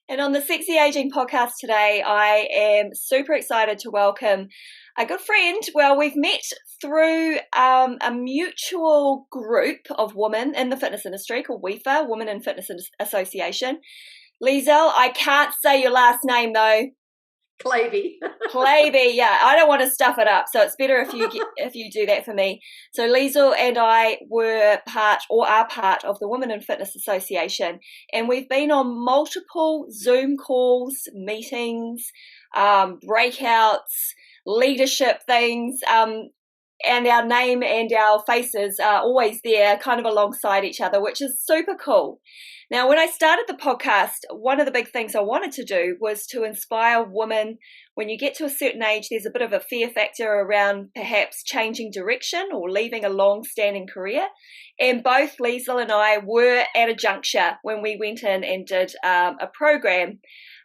And on the Sexy Aging podcast today, I am super excited to welcome a good friend. Well, we've met through a mutual group of women in the fitness industry called WIFA, Women in Fitness Association. Liesl, I can't say your last name though. Klaebe. Klaebe, yeah. I don't want to stuff it up, so it's better if you do that for me. So Liesl and I are part of the Women in Fitness Association, and we've been on multiple Zoom calls, meetings, breakouts, leadership things, and our name and our faces are always there, kind of alongside each other, which is super cool. Now, when I started the podcast, one of the big things I wanted to do was to inspire women. When you get to a certain age, there's a bit of a fear factor around perhaps changing direction or leaving a long-standing career. And both Liesl and I were at a juncture when we went in and did a program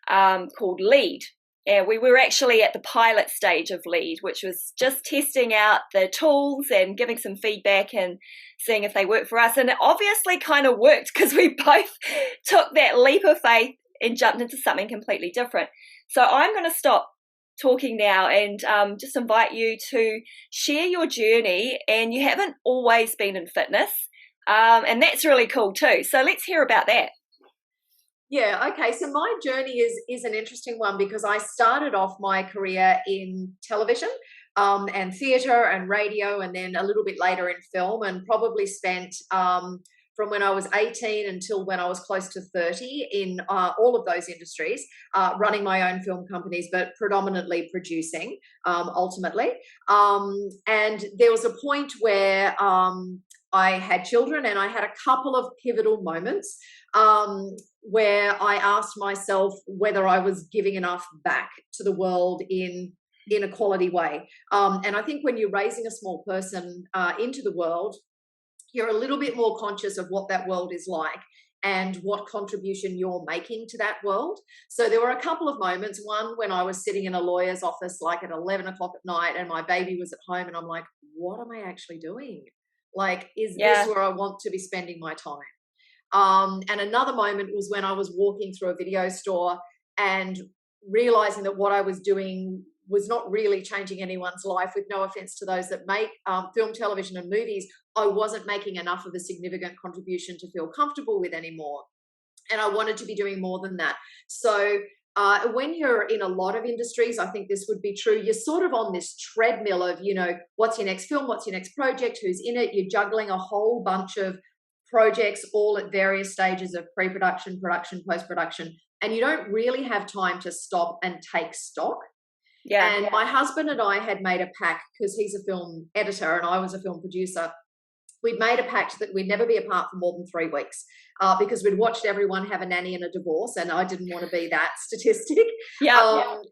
called Lead. Yeah, we were actually at the pilot stage of Lead, which was just testing out the tools and giving some feedback and seeing if they work for us. And it obviously kind of worked because we both took that leap of faith and jumped into something completely different. So I'm going to stop talking now and just invite you to share your journey. And you haven't always been in fitness, and that's really cool too. So let's hear about that. Yeah, okay. So my journey is an interesting one because I started off my career in television and theatre and radio, and then a little bit later in film, and probably spent from when I was 18 until when I was close to 30 in all of those industries, running my own film companies, but predominantly producing ultimately. And there was a point where I had children, and I had a couple of pivotal moments where I asked myself whether I was giving enough back to the world in a quality way. And I think when you're raising a small person into the world, you're a little bit more conscious of what that world is like and what contribution you're making to that world. So there were a couple of moments. One, when I was sitting in a lawyer's office like at 11 o'clock at night and my baby was at home, and I'm like, what am I actually doing? Like, is this where I want to be spending my time? And another moment was when I was walking through a video store and realizing that what I was doing was not really changing anyone's life. With no offense to those that make film, television and movies, I wasn't making enough of a significant contribution to feel comfortable with anymore. And I wanted to be doing more than that. So when you're in a lot of industries, I think this would be true. You're sort of on this treadmill of, what's your next film? What's your next project? Who's in it? You're juggling a whole bunch of projects all at various stages of pre-production, production, post-production. And you don't really have time to stop and take stock. Yeah. And my husband and I had made a pact, because he's a film editor and I was a film producer. We'd made a pact that we'd never be apart for more than 3 weeks because we'd watched everyone have a nanny and a divorce, and I didn't want to be that statistic.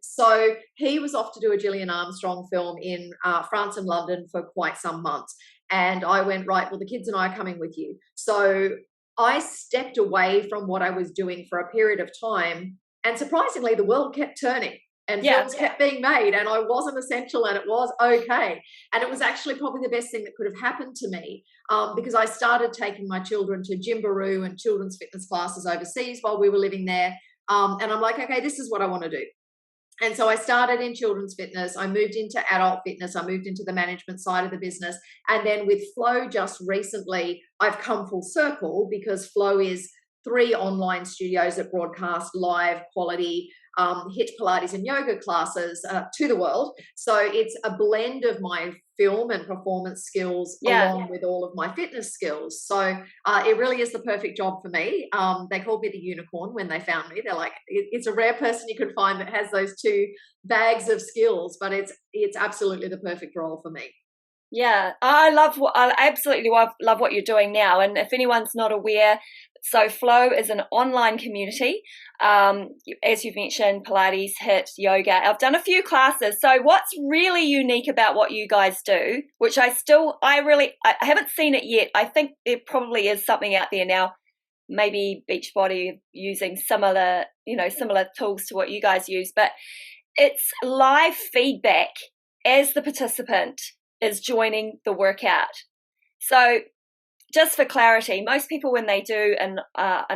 So he was off to do a Gillian Armstrong film in France and London for quite some months. And I went, right, well, the kids and I are coming with you. So I stepped away from what I was doing for a period of time. And surprisingly, the world kept turning. And films kept being made, and I wasn't essential, and it was okay. And it was actually probably the best thing that could have happened to me because I started taking my children to Gymboree and children's fitness classes overseas while we were living there. And I'm like, okay, this is what I want to do. And so I started in children's fitness. I moved into adult fitness. I moved into the management side of the business. And then with Floe just recently, I've come full circle because Floe is 3 online studios that broadcast live quality HIIT Pilates and yoga classes to the world. So it's a blend of my film and performance skills along with all of my fitness skills. So it really is the perfect job for me. They called me the unicorn when they found me. They're like, it's a rare person you could find that has those 2 bags of skills, but it's absolutely the perfect role for me. Yeah, I absolutely love what you're doing now. And if anyone's not aware, so Floe is an online community. As you've mentioned, Pilates, HIIT, yoga. I've done a few classes. So what's really unique about what you guys do, which I haven't seen it yet. I think there probably is something out there now, maybe Beachbody using similar tools to what you guys use, but it's live feedback as the participant is joining the workout. So just for clarity, most people when they do an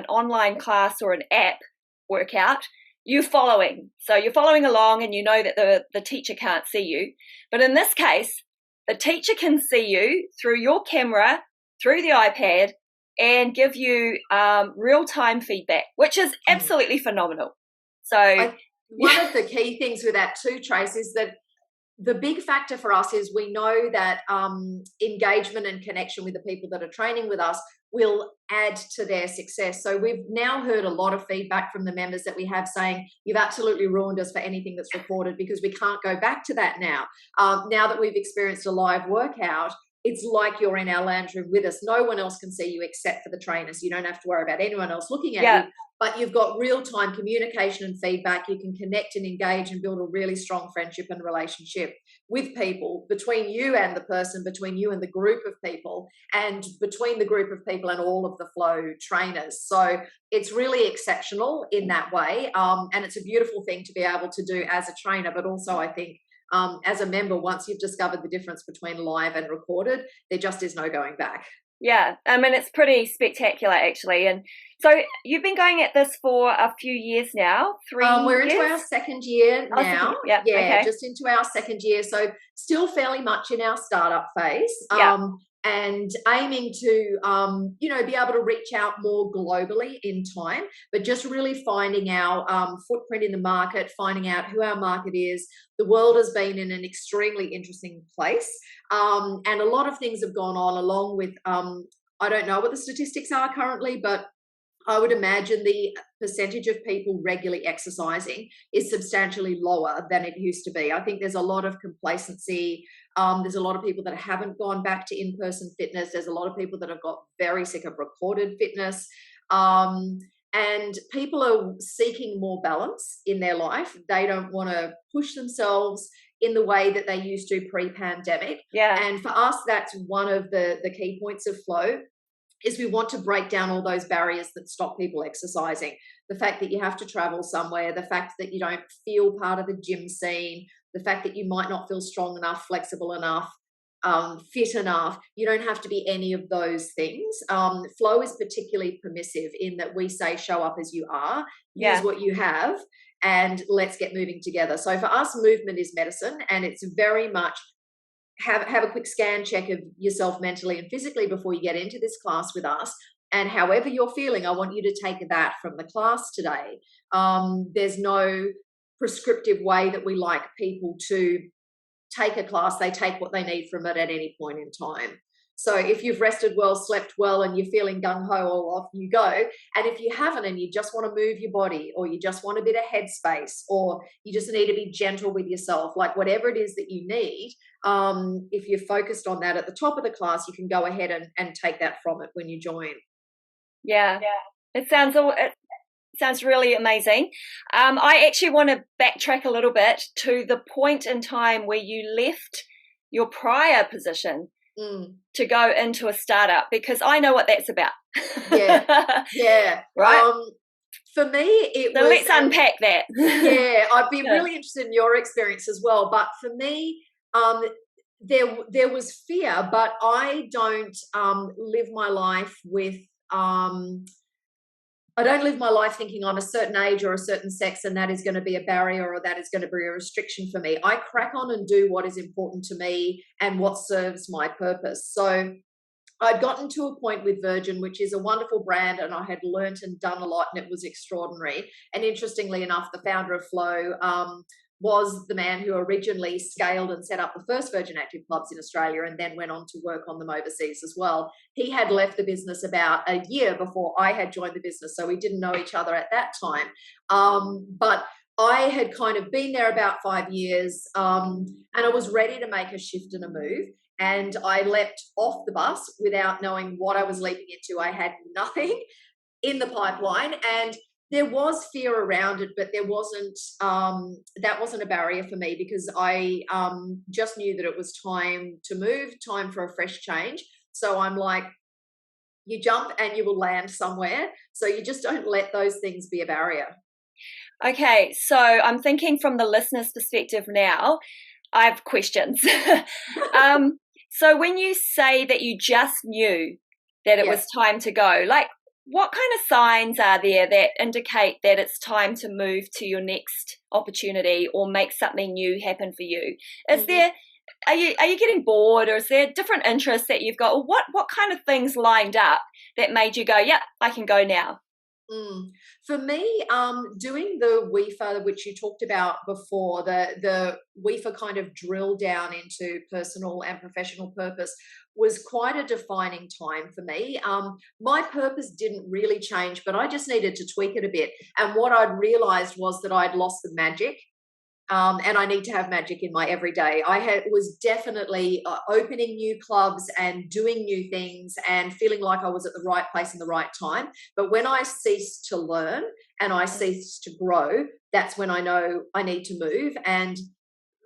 online class or an app, workout, you're following. So you're following along and you know that the teacher can't see you. But in this case, the teacher can see you through your camera, through the iPad, and give you real-time feedback, which is absolutely phenomenal. So one of the key things with that too, Trace, is that the big factor for us is we know that engagement and connection with the people that are training with us will add to their success. So we've now heard a lot of feedback from the members that we have saying, you've absolutely ruined us for anything that's recorded because we can't go back to that now. Now that we've experienced a live workout, it's like you're in our lounge room with us. No one else can see you except for the trainers. You don't have to worry about anyone else looking at you, but you've got real-time communication and feedback. You can connect and engage and build a really strong friendship and relationship with people, between you and the person, between you and the group of people, and between the group of people and all of the Floe trainers. So it's really exceptional in that way. And it's a beautiful thing to be able to do as a trainer, but also I think as a member, once you've discovered the difference between live and recorded, there just is no going back. Yeah, I mean, it's pretty spectacular, actually. And so you've been going at this for a few years now, 3 years? We're into our second year now. Yeah, okay. Just into our second year. So still fairly much in our startup phase. And aiming to, be able to reach out more globally in time, but just really finding our footprint in the market, finding out who our market is. The world has been in an extremely interesting place, and a lot of things have gone on along with, I don't know what the statistics are currently, but I would imagine the percentage of people regularly exercising is substantially lower than it used to be. I think there's a lot of complacency. There's a lot of people that haven't gone back to in-person fitness. There's a lot of people that have got very sick of recorded fitness. And people are seeking more balance in their life. They don't want to push themselves in the way that they used to pre-pandemic. Yeah. And for us, that's one of the key points of Floe, is we want to break down all those barriers that stop people exercising. The fact that you have to travel somewhere, the fact that you don't feel part of the gym scene, the fact that you might not feel strong enough, flexible enough, fit enough. You don't have to be any of those things. Floe is particularly permissive in that we say, show up as you are, use what you have, and let's get moving together. So for us, movement is medicine, and it's very much have a quick scan check of yourself mentally and physically before you get into this class with us. And however you're feeling, I want you to take that from the class today. There's no prescriptive way that we like people to take a class. They take what they need from it at any point in time. So if you've rested well, slept well, and you're feeling gung-ho, all off you go. And if you haven't and you just want to move your body, or you just want a bit of headspace, or you just need to be gentle with yourself, like whatever it is that you need, if you're focused on that at the top of the class, you can go ahead and take that from it when you join. Yeah. It sounds really amazing. I actually want to backtrack a little bit to the point in time where you left your prior position to go into a startup, because I know what that's about. Yeah. Right. For me, let's unpack that. I'd be really interested in your experience as well. But for me, there was fear, but I don't live my life with I don't live my life thinking I'm a certain age or a certain sex and that is going to be a barrier or that is going to be a restriction for me. I crack on and do what is important to me and what serves my purpose. So I'd gotten to a point with Virgin, which is a wonderful brand, and I had learnt and done a lot, and it was extraordinary. And interestingly enough, the founder of Floe was the man who originally scaled and set up the first Virgin Active clubs in Australia and then went on to work on them overseas as well. He had left the business about a year before I had joined the business, so we didn't know each other at that time. But I had kind of been there about 5 years, and I was ready to make a shift and a move. And I leapt off the bus without knowing what I was leaping into. I had nothing in the pipeline, and there was fear around it, but there wasn't, that wasn't a barrier for me, because I just knew that it was time to move, time for a fresh change. So I'm like, you jump and you will land somewhere. So you just don't let those things be a barrier. Okay, so I'm thinking from the listener's perspective now, I have questions. So when you say that you just knew that it was time to go, like, what kind of signs are there that indicate that it's time to move to your next opportunity or make something new happen for you? Is there, are you getting bored, or is there different interests that you've got, or what kind of things lined up that made you go, yeah, I can go now? For me, doing the WEFA, which you talked about before, the WEFA kind of drill down into personal and professional purpose was quite a defining time for me. My purpose didn't really change, but I just needed to tweak it a bit. And what I'd realized was that I'd lost the magic. And I need to have magic in my everyday. Was definitely opening new clubs and doing new things and feeling like I was at the right place in the right time. But when I ceased to learn and I ceased to grow, that's when I know I need to move. And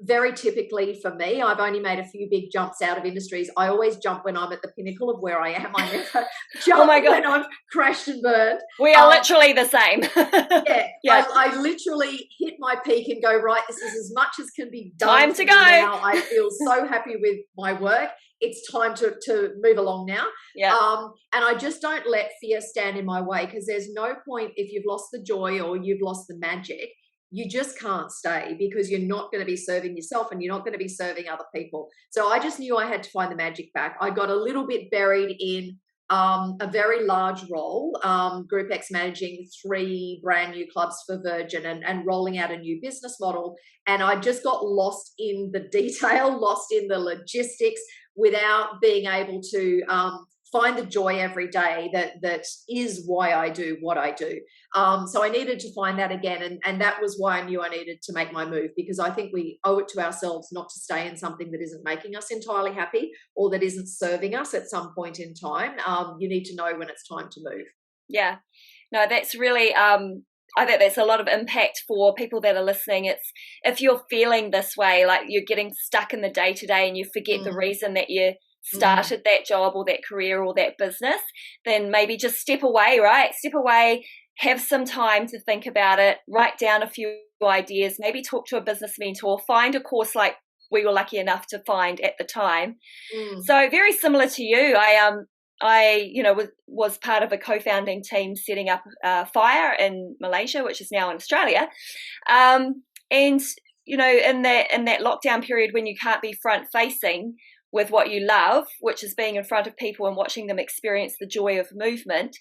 very typically for me, I've only made a few big jumps out of industries. I always jump when I'm at the pinnacle of where I am. I never jump when I've crashed and burned. We are literally the same. Yeah. I literally hit my peak and go, right, this is as much as can be done. Time to go. Now. I feel so happy with my work. It's time to move along now. Yeah. And I just don't let fear stand in my way, because there's no point if you've lost the joy or you've lost the magic. You just can't stay, because you're not going to be serving yourself and you're not going to be serving other people. So I just knew I had to find the magic back. I got a little bit buried in a very large role, Group X, managing 3 brand new clubs for Virgin and rolling out a new business model. And I just got lost in the detail, lost in the logistics, without being able to find the joy every day that is why I do what I do. So I needed to find that again. And that was why I knew I needed to make my move, because I think we owe it to ourselves not to stay in something that isn't making us entirely happy or that isn't serving us at some point in time. You need to know when it's time to move. Yeah. No, that's really, I think that's a lot of impact for people that are listening. It's, if you're feeling this way, like you're getting stuck in the day to day and you forget the reason that you started that job or that career or that business, then maybe just step away, right? Step away, have some time to think about it, write down a few ideas, maybe talk to a business mentor, find a course like we were lucky enough to find at the time. So very similar to you, I was part of a co-founding team setting up Fire in Malaysia, which is now in Australia. And, in that lockdown period when you can't be front facing with what you love, which is being in front of people and watching them experience the joy of movement,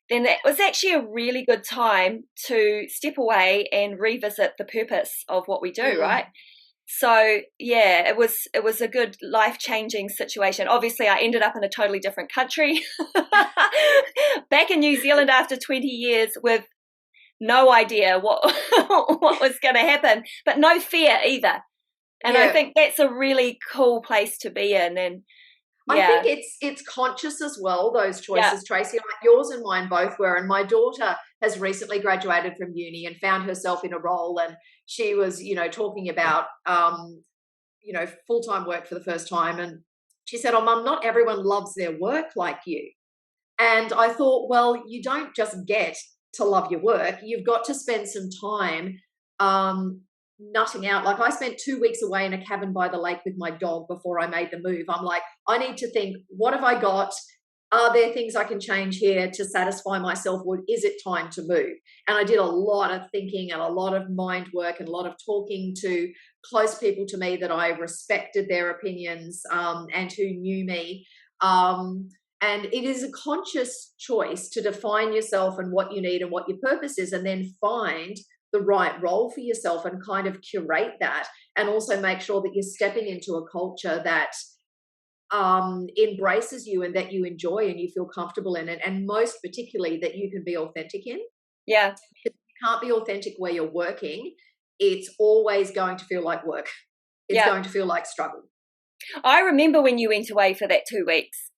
then it was actually a really good time to step away and revisit the purpose of what we do, right? So yeah, it was a good life-changing situation. Obviously, I ended up in a totally different country, back in New Zealand after 20 years with no idea what was going to happen, but no fear either. And I think that's a really cool place to be in. And I think it's conscious as well, those choices, Tracy, like yours and mine both were. And my daughter has recently graduated from uni and found herself in a role, and she was, talking about, full-time work for the first time. And she said, "Oh, Mum, not everyone loves their work like you." And I thought, well, you don't just get to love your work. You've got to spend some time nutting out. Like, I spent 2 weeks away in a cabin by the lake with my dog before I made the move. I'm like, I need to think, what have I got? Are there things I can change here to satisfy myself, or is it time to move? And I did a lot of thinking and a lot of mind work and a lot of talking to close people to me that I respected their opinions and who knew me. And it is a conscious choice to define yourself and what you need and what your purpose is, and then find the right role for yourself and kind of curate that, and also make sure that you're stepping into a culture that embraces you and that you enjoy and you feel comfortable in it, and most particularly that you can be authentic in. Yeah. If you can't be authentic where you're working, it's always going to feel like work. It's going to feel like struggle. I remember when you went away for that 2 weeks.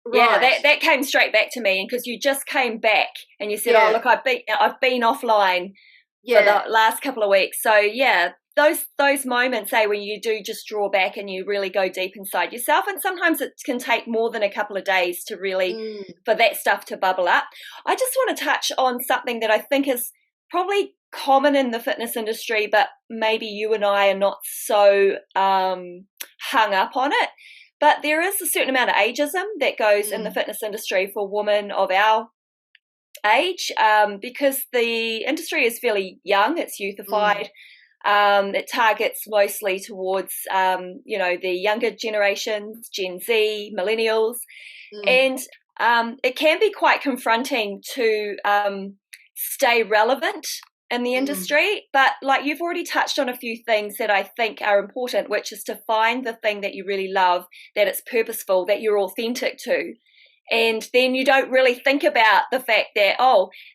Right. Yeah, that came straight back to me, and because you just came back and you said, "Oh, look, I've been offline for the last couple of weeks." So yeah, those moments, when you do just draw back and you really go deep inside yourself, and sometimes it can take more than a couple of days to really for that stuff to bubble up. I just want to touch on something that I think is probably common in the fitness industry, but maybe you and I are not so hung up on it. But there is a certain amount of ageism that goes in the fitness industry for women of our age, because the industry is fairly young. It's youthified. It targets mostly towards, the younger generations, Gen Z, millennials. And it can be quite confronting to stay relevant in the industry. But like you've already touched on a few things that I think are important, which is to find the thing that you really love, that it's purposeful, that you're authentic to. And then you don't really think about the fact that,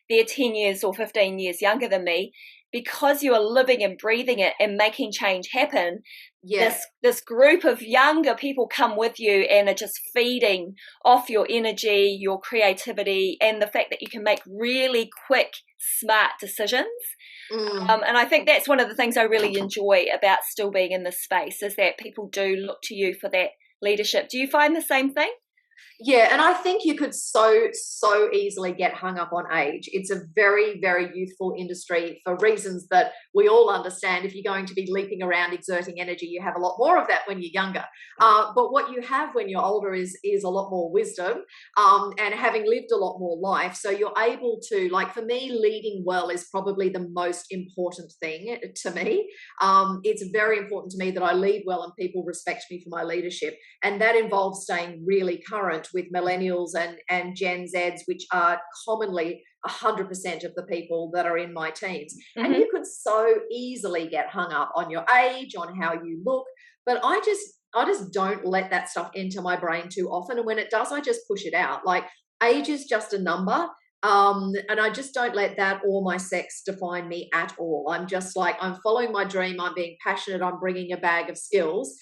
they're 10 years or 15 years younger than me. Because you are living and breathing it and making change happen, this group of younger people come with you and are just feeding off your energy, your creativity, and the fact that you can make really quick, smart decisions. And I think that's one of the things I really enjoy about still being in this space, is that people do look to you for that leadership. Do you find the same thing? Yeah, and I think you could so easily get hung up on age. It's a very, very youthful industry for reasons that we all understand. If you're going to be leaping around, exerting energy, you have a lot more of that when you're younger. But what you have when you're older is a lot more wisdom, and having lived a lot more life. So you're able to, like, for me, leading well is probably the most important thing to me. It's very important to me that I lead well and people respect me for my leadership. And that involves staying really current with millennials and Gen Zs, which are commonly 100% of the people that are in my teams. And you could so easily get hung up on your age, on how you look. But I just don't let that stuff enter my brain too often. And when it does, I just push it out. Like, age is just a number. And I just don't let that or my sex define me at all. I'm just like, I'm following my dream. I'm being passionate. I'm bringing a bag of skills.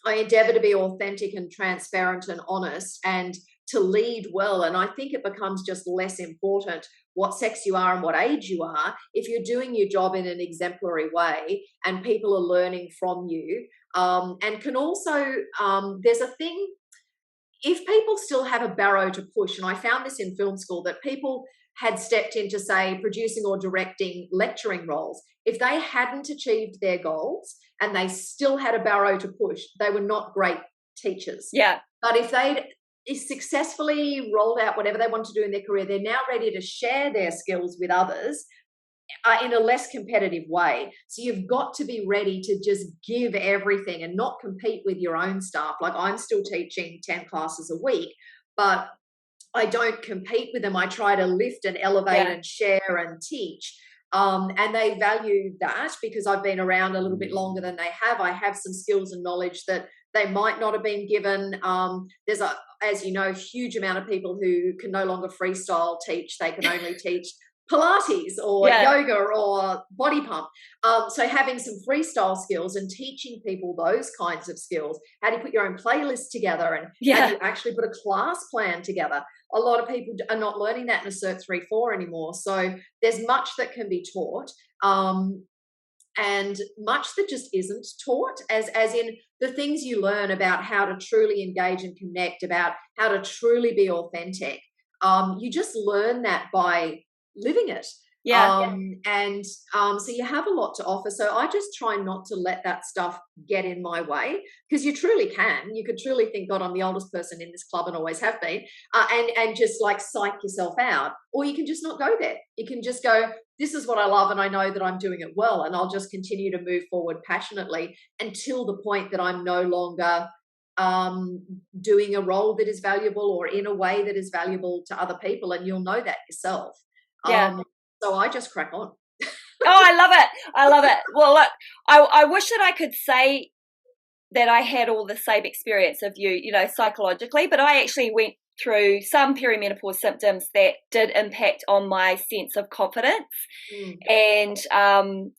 I endeavour to be authentic and transparent and honest and to lead well. And I think it becomes just less important what sex you are and what age you are if you're doing your job in an exemplary way and people are learning from you. And can also, there's a thing, if people still have a barrow to push, and I found this in film school, that people had stepped into, say, producing or directing lecturing roles, if they hadn't achieved their goals and they still had a barrow to push, they were not great teachers. Yeah. But if they'd successfully rolled out whatever they want to do in their career, they're now ready to share their skills with others in a less competitive way. So you've got to be ready to just give everything and not compete with your own staff. Like, I'm still teaching 10 classes a week, but I don't compete with them. I try to lift and elevate and share and teach. And they value that because I've been around a little bit longer than they have. I have some skills and knowledge that they might not have been given. There's as you know, huge amount of people who can no longer freestyle teach. They can only teach Pilates or yoga or body pump. So having some freestyle skills and teaching people those kinds of skills, how do you put your own playlist together and how do you actually put a class plan together? A lot of people are not learning that in a Cert 3-4 anymore. So there's much that can be taught, and much that just isn't taught, as in the things you learn about how to truly engage and connect, about how to truly be authentic. You just learn that by living it. So you have a lot to offer. So I just try not to let that stuff get in my way, because you truly can. You could truly think, God, I'm the oldest person in this club and always have been, and just like psych yourself out. Or you can just not go there. You can just go, this is what I love and I know that I'm doing it well, and I'll just continue to move forward passionately until the point that I'm no longer doing a role that is valuable or in a way that is valuable to other people, and you'll know that yourself. So I just crack on. I love it. I love it. Well, look, I wish that I could say that I had all the same experience of you, psychologically, but I actually went through some perimenopause symptoms that did impact on my sense of confidence and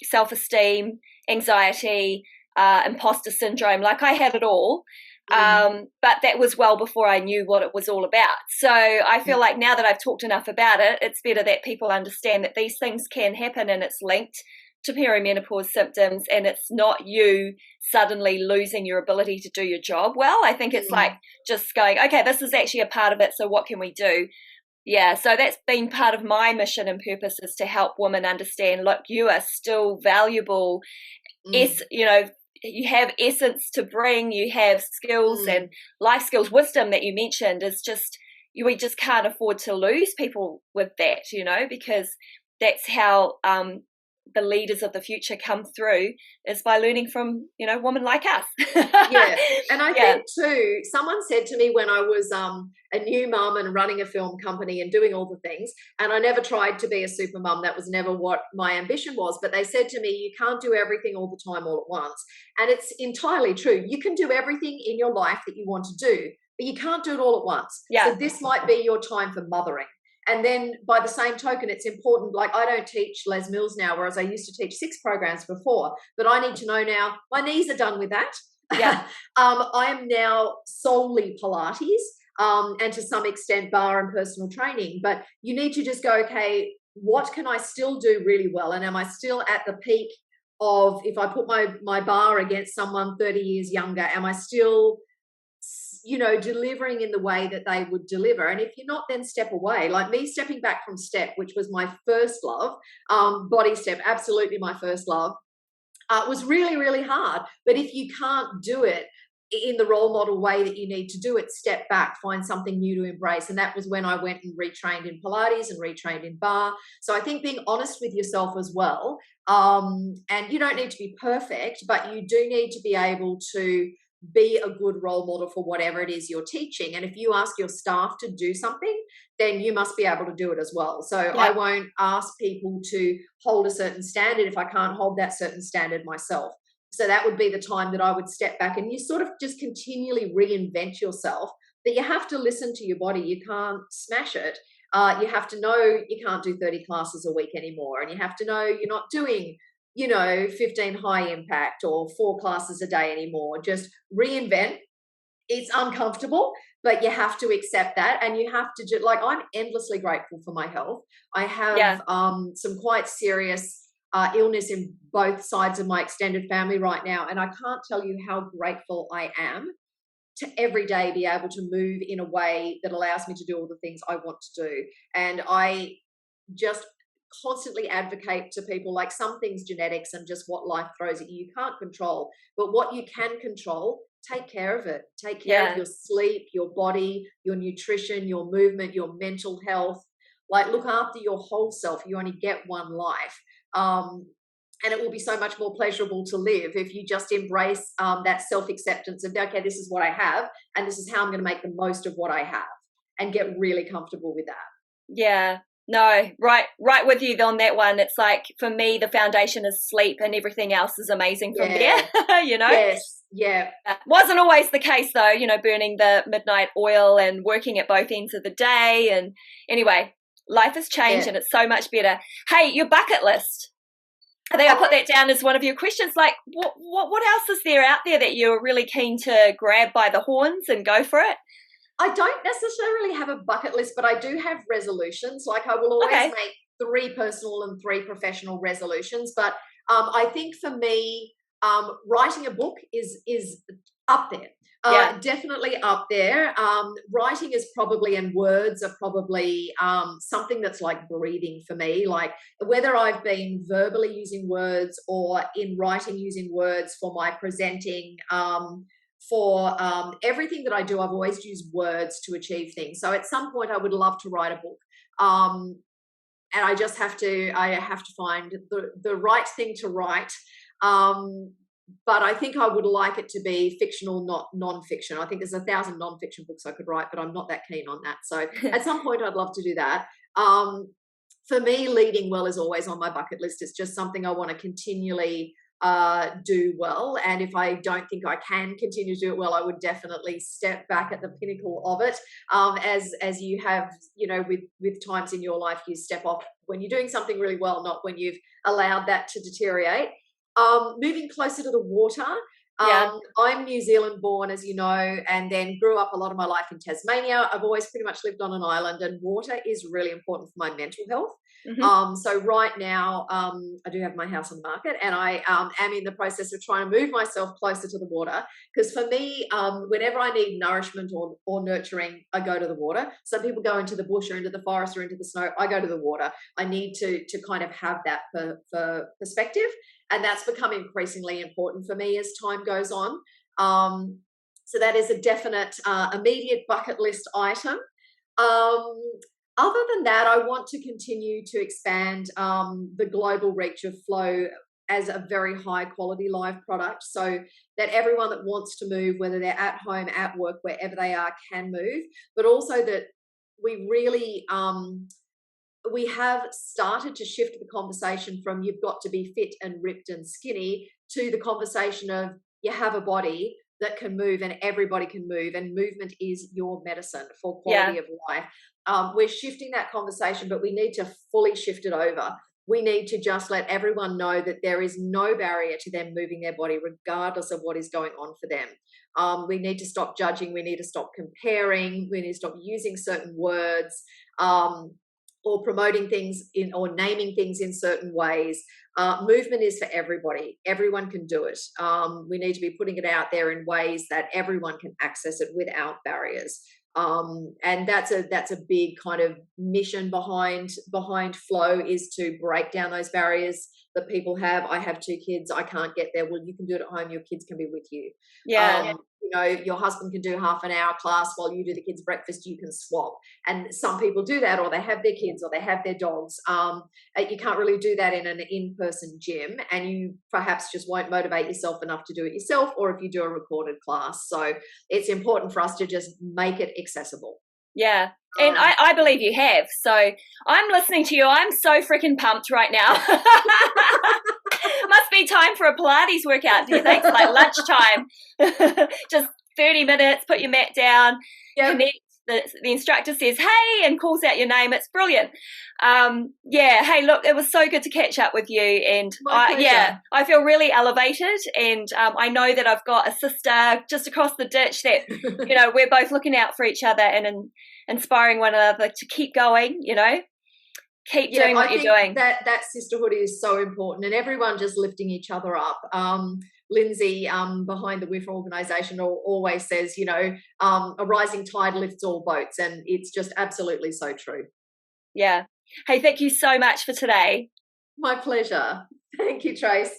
self-esteem, anxiety, imposter syndrome. Like, I had it all. But that was well before I knew what it was all about. So I feel like now that I've talked enough about it, it's better that people understand that these things can happen and it's linked to perimenopause symptoms, and it's not you suddenly losing your ability to do your job well. I think it's like just going, okay, this is actually a part of it, so what can we do? Yeah, so that's been part of my mission and purpose, is to help women understand, look, you are still valuable. You have essence to bring, you have skills and life skills. Wisdom that you mentioned is just, we just can't afford to lose people with that, because that's how the leaders of the future come through, is by learning from, women like us. Yeah. And I think too, someone said to me when I was a new mum and running a film company and doing all the things, and I never tried to be a super mum. That was never what my ambition was. But they said to me, you can't do everything all the time all at once. And it's entirely true. You can do everything in your life that you want to do, but you can't do it all at once. Yeah. So this might be your time for mothering. And then by the same token, it's important, like I don't teach Les Mills now, whereas I used to teach 6 programs before, but I need to know now my knees are done with that. Yeah. I am now solely Pilates and to some extent bar and personal training, but you need to just go, okay, what can I still do really well? And am I still at the peak of, if I put my bar against someone 30 years younger, am I still delivering in the way that they would deliver? And if you're not, then step away. Like me stepping back from step, which was my first love, body step, absolutely my first love, was really, really hard. But if you can't do it in the role model way that you need to do it, step back, find something new to embrace. And that was when I went and retrained in Pilates and retrained in bar. So I think being honest with yourself as well, and you don't need to be perfect, but you do need to be able to be a good role model for whatever it is you're teaching. And if you ask your staff to do something, then you must be able to do it as well. So I won't ask people to hold a certain standard if I can't hold that certain standard myself. So that would be the time that I would step back, and you sort of just continually reinvent yourself. But you have to listen to your body. You can't smash it. You have to know you can't do 30 classes a week anymore. And you have to know you're not doing 15 high impact or 4 classes a day anymore. Just reinvent. It's uncomfortable, but you have to accept that. And you have to like, I'm endlessly grateful for my health. I have some quite serious illness in both sides of my extended family right now. And I can't tell you how grateful I am to every day be able to move in a way that allows me to do all the things I want to do. And I just constantly advocate to people, like, some things genetics and just what life throws at you can't control, but what you can control, take care of it. Take care of your sleep, your body, your nutrition, your movement, your mental health. Like, look after your whole self. You only get one life. And it will be so much more pleasurable to live if you just embrace that self-acceptance of, okay, this is what I have and this is how I'm going to make the most of what I have, and get really comfortable with that. Yeah. No, right with you on that one. It's like, for me, the foundation is sleep and everything else is amazing from there, Yes, yeah. Wasn't always the case though, burning the midnight oil and working at both ends of the day. And anyway, life has changed and it's so much better. Hey, your bucket list. I think I put that down as one of your questions. Like, what else is there out there that you're really keen to grab by the horns and go for it? I don't necessarily have a bucket list, but I do have resolutions. Like, I will always make 3 personal and 3 professional resolutions. But I think for me, writing a book is up there. Definitely up there. Writing is probably, and words are probably something that's like breathing for me. Like, whether I've been verbally using words or in writing using words for my presenting, for everything that I do, I've always used words to achieve things. So at some point I would love to write a book. And I just have to find the right thing to write. But I think I would like it to be fictional, not non-fiction. I think there's 1,000 non-fiction books I could write, but I'm not that keen on that. So at some point I'd love to do that. For me, leading well is always on my bucket list. It's just something I want to continually do well. And if I don't think I can continue to do it well, I would definitely step back at the pinnacle of it. As you have, with times in your life, you step off when you're doing something really well, not when you've allowed that to deteriorate. Moving closer to the water. I'm New Zealand born, as you know, and then grew up a lot of my life in Tasmania. I've always pretty much lived on an island, and water is really important for my mental health. So right now, I do have my house on the market, and I am in the process of trying to move myself closer to the water, because for me, whenever I need nourishment or nurturing, I go to the water. Some people go into the bush or into the forest or into the snow. I go to the water. I need to kind of have that for perspective, and that's become increasingly important for me as time goes on. So that is a definite immediate bucket list item. Um, Other than that, I want to continue to expand the global reach of Floe as a very high quality live product, so that everyone that wants to move, whether they're at home, at work, wherever they are, can move, but also that we really we have started to shift the conversation from you've got to be fit and ripped and skinny to the conversation of you have a body that can move and everybody can move, and movement is your medicine for quality of life. We're shifting that conversation, but we need to fully shift it over. We need to just let everyone know that there is no barrier to them moving their body regardless of what is going on for them. We need to stop judging. We need to stop comparing. We need to stop using certain words. Or promoting things in, or naming things in certain ways. Movement is for everybody. Everyone can do it. We need to be putting it out there in ways that everyone can access it without barriers. And that's a big kind of mission behind Floe, is to break down those barriers that people have. I have 2 kids. I can't get there. Well, you can do it at home. Your kids can be with you. You know, your husband can do half an hour class while you do the kids' breakfast. You can swap. And some people do that, or they have their kids, or they have their dogs. You can't really do that in an in-person gym, and you perhaps just won't motivate yourself enough to do it yourself, or if you do a recorded class. So it's important for us to just make it accessible. Yeah. And I believe you have. So I'm listening to you. I'm so freaking pumped right now. Must be time for a Pilates workout, do you think? It's like lunchtime. Just 30 minutes, put your mat down, connect. The instructor says, hey, and calls out your name. It's brilliant. Hey, look, it was so good to catch up with you. And I feel really elevated. And I know that I've got a sister just across the ditch that, you know, we're both looking out for each other and inspiring one another to keep going, you know. Keep doing what you're doing. That sisterhood is so important, and everyone just lifting each other up. Lindsay, behind the WIFA organisation, always says, you know, a rising tide lifts all boats, and it's just absolutely so true. Yeah. Hey, thank you so much for today. My pleasure. Thank you, Trace.